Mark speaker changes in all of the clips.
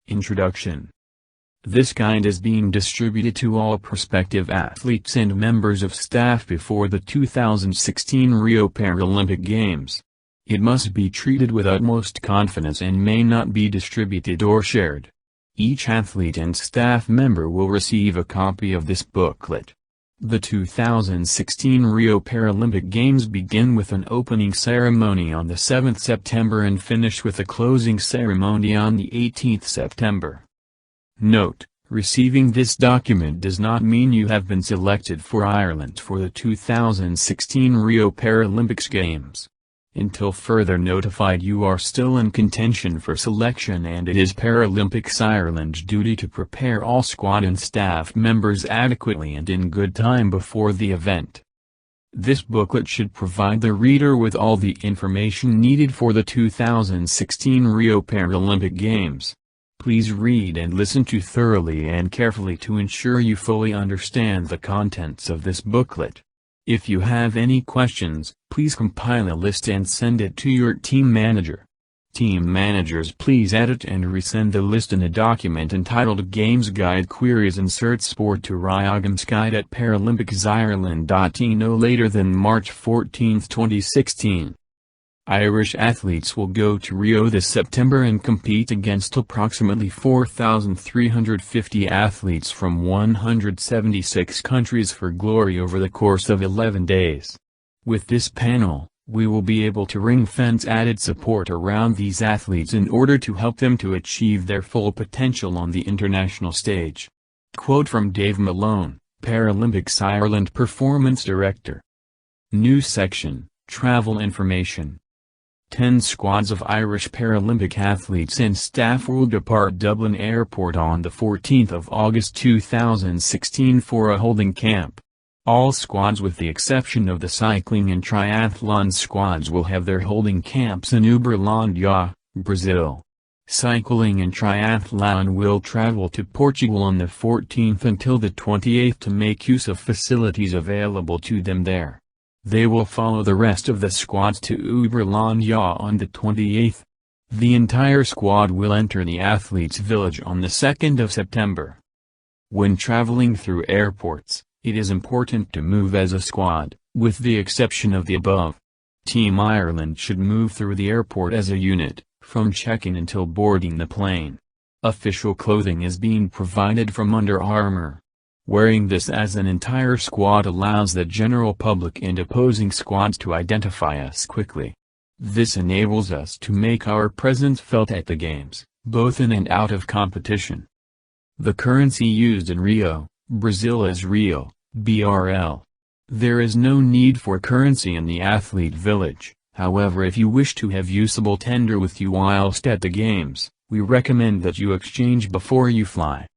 Speaker 1: Introduction. This guide is being distributed to all prospective athletes and members of staff before the 2016 Rio Paralympic Games. It must be treated with utmost confidence and may not be distributed or shared. Each athlete and staff member will receive a copy of this booklet. The 2016 Rio Paralympic Games begin with an opening ceremony on the 7th September and finish with a closing ceremony on the 18th September. Note: receiving this document does not mean you have been selected for Ireland for the 2016 Rio Paralympics Games. Until further notified, you are still in contention for selection, and it is Paralympics Ireland's duty to prepare all squad and staff members adequately and in good time before the event. This booklet should provide the reader with all the information needed for the 2016 Rio Paralympic Games. Please read and listen to thoroughly and carefully to ensure you fully understand the contents of this booklet. If you have any questions, please compile a list and send it to your team manager. Team managers, please edit and resend the list in a document entitled Games Guide Queries. Insert Sport to Rio Games Guide at ParalympicSireland.ie no later than March 14, 2016. Irish athletes will go to Rio this September and compete against approximately 4,350 athletes from 176 countries for glory over the course of 11 days. With this panel, we will be able to ring-fence added support around these athletes in order to help them to achieve their full potential on the international stage. Quote from Dave Malone, Paralympics Ireland Performance Director. News section, Travel Information. 10 squads of Irish Paralympic athletes and staff will depart Dublin Airport on the 14th of August 2016 for a holding camp. All squads with the exception of the cycling and triathlon squads will have their holding camps in Uberlândia, Brazil. Cycling and triathlon will travel to Portugal on the 14th until the 28th to make use of facilities available to them there. They will follow the rest of the squads to Uberlândia on the 28th. The entire squad will enter the athletes' village on the 2nd of September. When traveling through airports, it is important to move as a squad, with the exception of the above. Team Ireland should move through the airport as a unit, from check-in until boarding the plane. Official clothing is being provided from Under Armour. Wearing this as an entire squad allows the general public and opposing squads to identify us quickly. This enables us to make our presence felt at the games, both in and out of competition. The currency used in Rio, Brazil is Real, BRL. There is no need for currency in the athlete village. However, if you wish to have usable tender with you whilst at the games, we recommend that you exchange before you fly.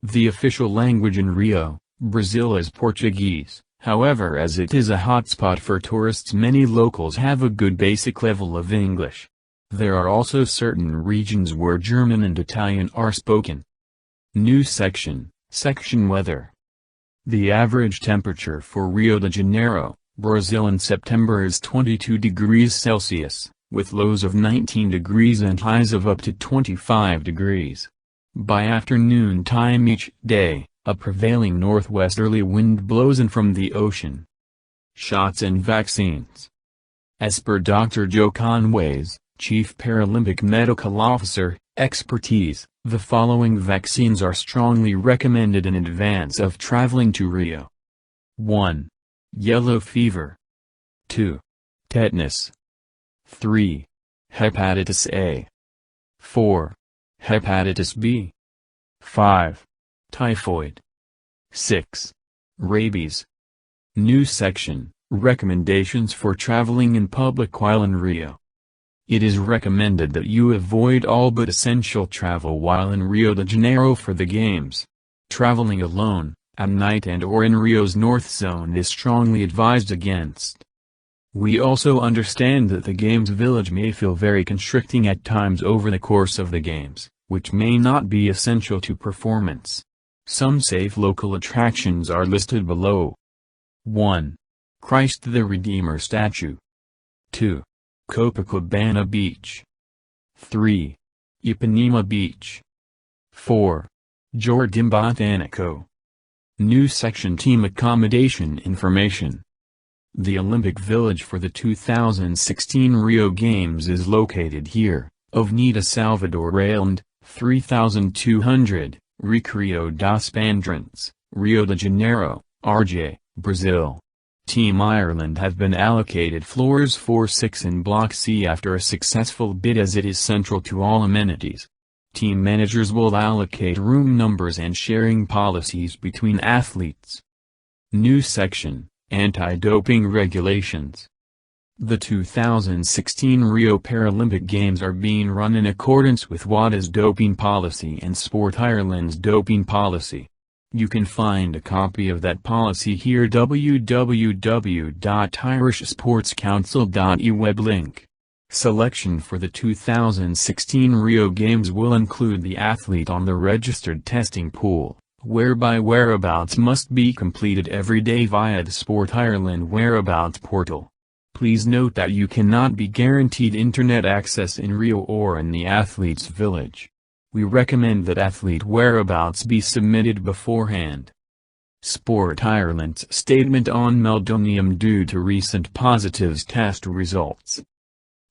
Speaker 1: The official language in Rio, Brazil is Portuguese. However, as it is a hotspot for tourists, many locals have a good basic level of English. There are also certain regions where German and Italian are spoken. News section, Section Weather. The average temperature for Rio de Janeiro, Brazil in September is 22 degrees Celsius, with lows of 19 degrees and highs of up to 25 degrees. By afternoon time each day, a prevailing northwesterly wind blows in from the ocean. Shots and vaccines. As per Dr. Joe Conway's, Chief Paralympic Medical Officer, expertise, the following vaccines are strongly recommended in advance of traveling to Rio. 1. Yellow fever. 2. Tetanus. 3. Hepatitis A. 4. Hepatitis B. 5. Typhoid. 6. Rabies. News section, Recommendations for traveling in public while in Rio. It is recommended that you avoid all but essential travel while in Rio de Janeiro for the Games. Traveling alone, at night and/or in Rio's North Zone is strongly advised against. We also understand that the Games village may feel very constricting at times over the course of the Games, which may not be essential to performance. Some safe local attractions are listed below. 1. Christ the Redeemer statue. 2. Copacabana Beach. 3. Ipanema Beach. 4. Jordim Botanico. New section Team Accommodation Information. The Olympic Village for the 2016 Rio Games is located here, Avenida Salvador Allende, 3200, Recreio das Bandeirantes, Rio de Janeiro, RJ, Brazil. Team Ireland have been allocated floors 4-6 in Block C after a successful bid, as it is central to all amenities. Team managers will allocate room numbers and sharing policies between athletes. New section, Anti-Doping Regulations. The 2016 Rio Paralympic Games are being run in accordance with WADA's doping policy and Sport Ireland's doping policy. You can find a copy of that policy here: www.irishsportscouncil.ie web link. Selection for the 2016 Rio Games will include the athlete on the registered testing pool, whereby whereabouts must be completed every day via the Sport Ireland whereabouts portal. Please note that you cannot be guaranteed internet access in Rio or in the athlete's village. We recommend that athlete whereabouts be submitted beforehand. Sport Ireland's statement on meldonium due to recent positives test results.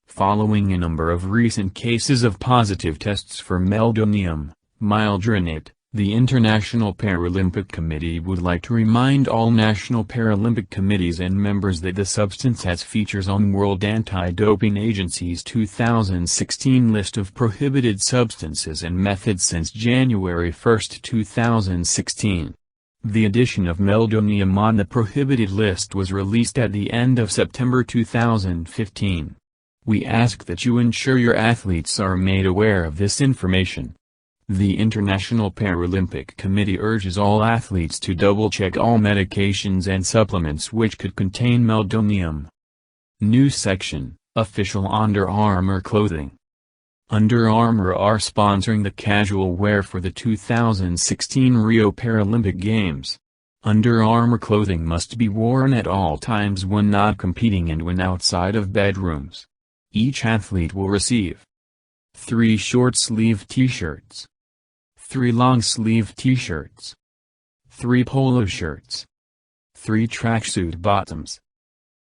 Speaker 1: Following a number of recent cases of positive tests for meldonium, mildronate, the International Paralympic Committee would like to remind all national Paralympic committees and members that the substance has features on World Anti-Doping Agency's 2016 list of prohibited substances and methods since January 1, 2016. The addition of meldonium on the prohibited list was released at the end of September 2015. We ask that you ensure your athletes are made aware of this information. The International Paralympic Committee urges all athletes to double-check all medications and supplements which could contain meldonium. New section, Official Under Armour Clothing. Under Armour are sponsoring the casual wear for the 2016 Rio Paralympic Games. Under Armour clothing must be worn at all times when not competing and when outside of bedrooms. Each athlete will receive 3 short-sleeve t-shirts, 3 long-sleeve t-shirts, 3 polo shirts, 3 tracksuit bottoms,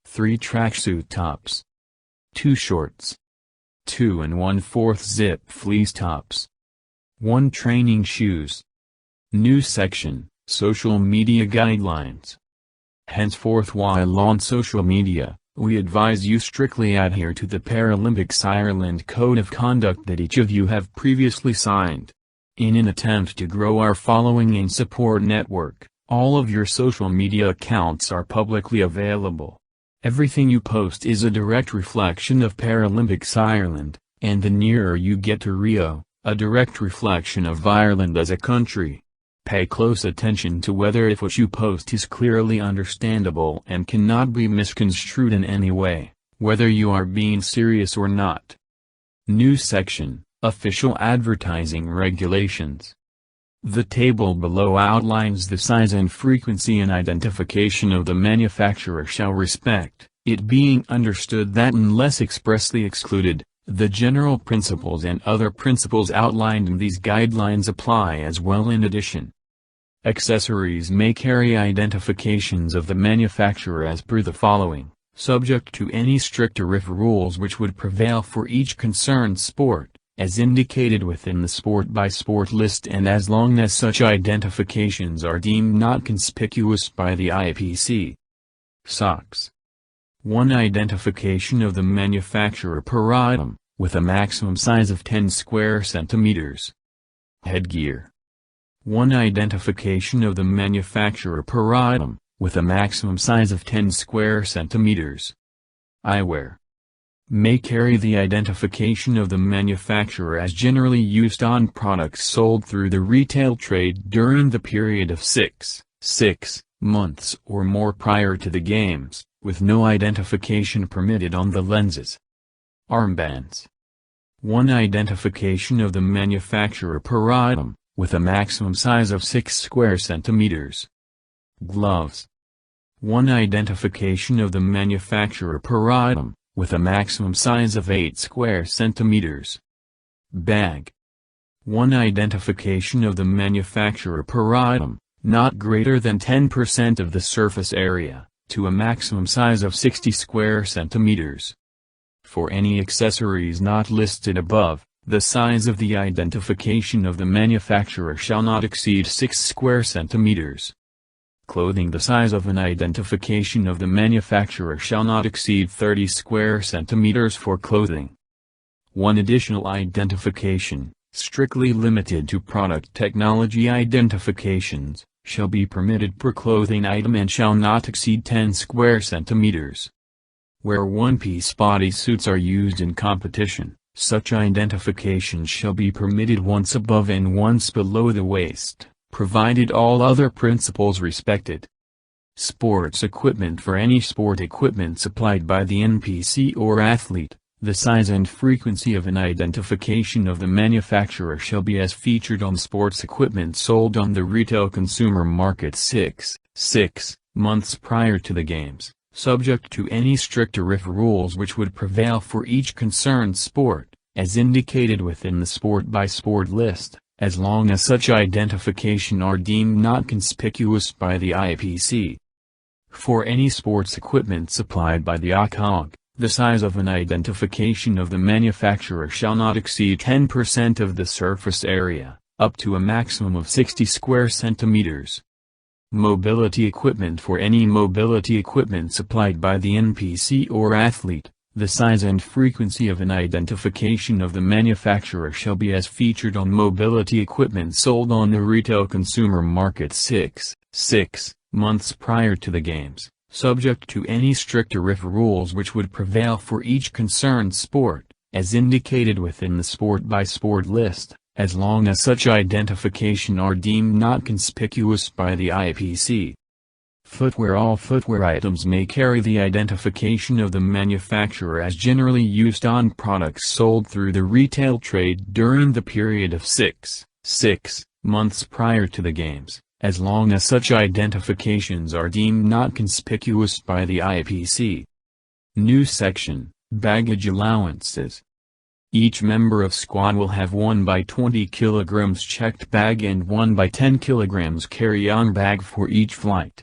Speaker 1: 3 tracksuit tops, 2 shorts, 2 1/4 zip fleece tops, 1 training shoes. New section, Social Media Guidelines. Henceforth, while on social media, we advise you strictly adhere to the Paralympics Ireland Code of Conduct that each of you have previously signed. In an attempt to grow our following and support network, all of your social media accounts are publicly available. Everything you post is a direct reflection of Paralympics Ireland, and the nearer you get to Rio, a direct reflection of Ireland as a country. Pay close attention to whether if what you post is clearly understandable and cannot be misconstrued in any way, whether you are being serious or not. New section, Official Advertising Regulations. The table below outlines the size and frequency and identification of the manufacturer shall respect, it being understood that unless expressly excluded, the general principles and other principles outlined in these guidelines apply as well. In addition, accessories may carry identifications of the manufacturer as per the following, subject to any strict tariff rules which would prevail for each concerned sport, as indicated within the sport-by-sport list, and as long as such identifications are deemed not conspicuous by the IPC. Socks. 1 identification of the manufacturer per item, with a maximum size of 10 square centimeters. Headgear. 1 identification of the manufacturer per item, with a maximum size of 10 square centimeters. Eyewear. May carry the identification of the manufacturer as generally used on products sold through the retail trade during the period of 6 months or more prior to the games, with no identification permitted on the lenses. Armbands. 1 identification of the manufacturer per item, with a maximum size of 6 square centimeters. Gloves. 1 identification of the manufacturer per item, with a maximum size of 8 square centimeters. Bag. 1 Identification of the manufacturer per item, not greater than 10% of the surface area, to a maximum size of 60 square centimeters. For any accessories not listed above, the size of the identification of the manufacturer shall not exceed 6 square centimeters. Clothing. The size of an identification of the manufacturer shall not exceed 30 square centimeters for clothing. 1 Additional identification, strictly limited to product technology identifications, shall be permitted per clothing item and shall not exceed 10 square centimeters. Where one-piece bodysuits are used in competition, such identifications shall be permitted once above and once below the waist, provided all other principles respected. Sports equipment. For any sport equipment supplied by the NPC or athlete, the size and frequency of an identification of the manufacturer shall be as featured on sports equipment sold on the retail consumer market 6 months prior to the games, subject to any strict tariff rules which would prevail for each concerned sport, as indicated within the sport-by-sport list, as long as such identification are deemed not conspicuous by the IPC. For any sports equipment supplied by the OCOG, the size of an identification of the manufacturer shall not exceed 10% of the surface area, up to a maximum of 60 square centimeters. Mobility equipment. For any mobility equipment supplied by the NPC or athlete, the size and frequency of an identification of the manufacturer shall be as featured on mobility equipment sold on the retail consumer market 6 months prior to the games, subject to any strict tariff rules which would prevail for each concerned sport, as indicated within the sport-by-sport list, as long as such identification are deemed not conspicuous by the IPC. Footwear. All footwear items may carry the identification of the manufacturer as generally used on products sold through the retail trade during the period of 6 months prior to the games, as long as such identifications are deemed not conspicuous by the IPC. New section, Baggage Allowances. Each member of squad will have 1 by 20 kg checked bag and 1 by 10 kg carry-on bag for each flight.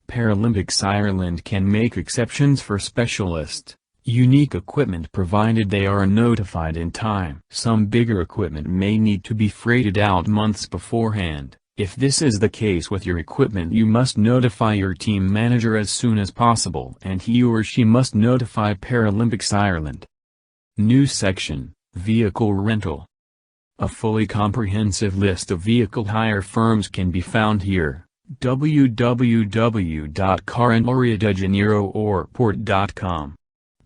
Speaker 1: Paralympics Ireland can make exceptions for specialist, unique equipment provided they are notified in time. Some bigger equipment may need to be freighted out months beforehand. If this is the case with your equipment, you must notify your team manager as soon as possible and he or she must notify Paralympics Ireland. New section, Vehicle Rental. A fully comprehensive list of vehicle hire firms can be found here. www.carenoriadejaneiroairport.com.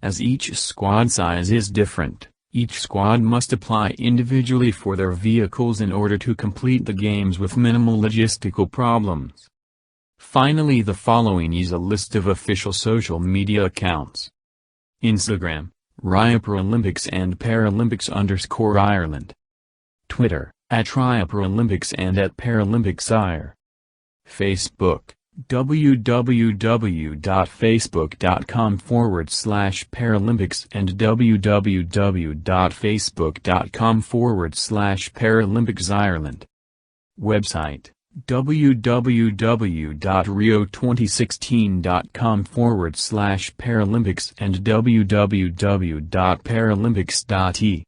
Speaker 1: As each squad size is different, each squad must apply individually for their vehicles in order to complete the games with minimal logistical problems. Finally, the following is a list of official social media accounts. Instagram, Rio Paralympics and Paralympics_Ireland. Twitter, @RioParalympics and @ParalympicsIre. Facebook, www.facebook.com/Paralympics and www.facebook.com/ParalympicsIreland. Website, www.rio2016.com/Paralympics and www.paralympics.e.